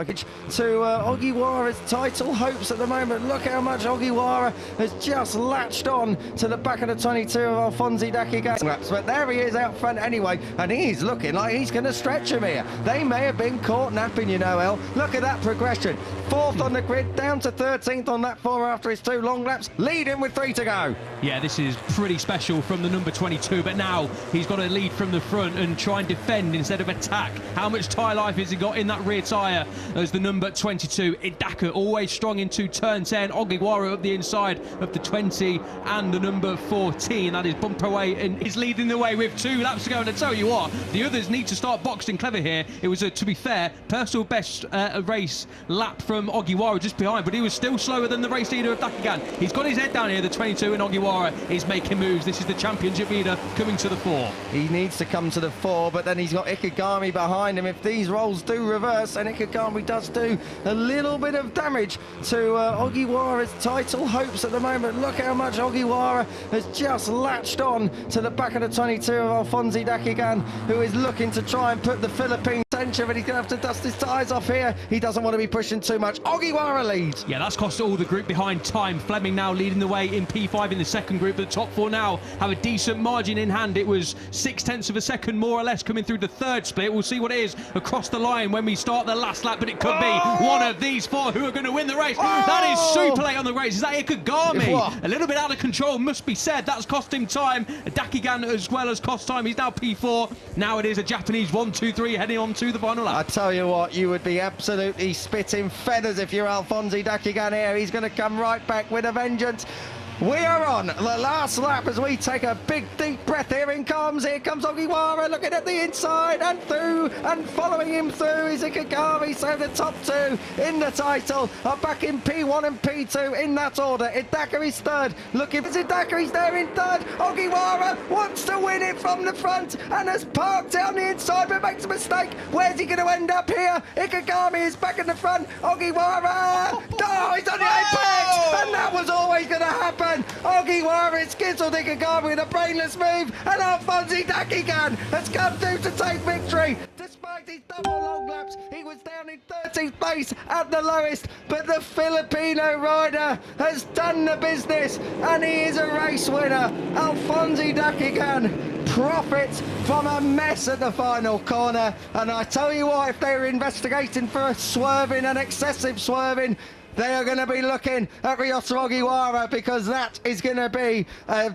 to Ogiwara's title hopes at the moment. Look how much Ogiwara has just latched on to the back of the 22 of Alphonse Dakigan. But there he is out front anyway, and he's looking like he's going to stretch him here. They may have been caught napping, you know, El. Look at that progression. 4th on the grid, down to 13th on that 4 after his 2 long laps, leading with 3 to go. Yeah, this is pretty special from the number 22, but now he's got to lead from the front and try and defend instead of attack. How much tyre life has he got in that rear tyre as the number 22? Idaka always strong into turn 10. Ogiwara up the inside of the 20 and the number 14. That is bumper away and is leading the way with 2 laps to go. And I tell you what, the others need to start boxing clever here. It was, to be fair, personal best race lap from Ogiwara just behind, but he was still slower than the race leader of Dakigan. He's got his head down here, the 22, and Ogiwara is making moves. This is the championship leader coming to the 4. He needs to come to the 4, but then he's got Ikegami behind him. If these rolls do reverse, and Ikegami does do a little bit of damage to Ogiwara's title hopes at the moment. Look how much Ogiwara has just latched on to the back of the 22 of Alphonse Dakigan, who is looking to try and put the Philippine center, but he's going to have to dust his tyres off here. He doesn't want to be pushing too much. Ogiwara leads. Yeah, that's cost all the group behind time. Fleming now leading the way in P5 in the second group. The top 4 now have a decent margin in hand. It was 0.6 of a second more or less coming through the third split. We'll see what it is across the line when we start the last lap, but it could be one of these 4 who are going to win the race. That is super late on the race. Is that Ikegami? A little bit out of control, must be said. That's cost him time. Dakigan as well as cost time. He's now P4. Now it is a Japanese 1, 2, 3 heading on to the final lap. I tell you what, you would be absolutely spitting feathers if you're Alphonse Dakigan here. He's going to come right back with a vengeance. We are on the last lap as we take a big deep breath. Here comes Ogiwara looking at the inside and through, and following him through is Ikegami. So the top 2 in the title are back in P1 and P2 in that order. Idaka is 3rd, looking for Idaka, he's there in 3rd. Ogiwara wants to win it from the front and has parked down the inside but makes a mistake. Where's he going to end up here? Ikegami is back in the front. Ogiwara, oh, he's on the apex, and that was always going to happen. Ogiwara is skizzled Ikegami with a brainless move, and Alphonse Dakigan has come through to take victory. Despite his double long laps, he was down in 13th place at the lowest, but the Filipino rider has done the business, and he is a race winner. Alphonse Dakigan profits from a mess at the final corner, and I tell you what, if they were investigating for a swerving and excessive swerving, they are going to be looking at Ryota Ogiwara, because that is going to be a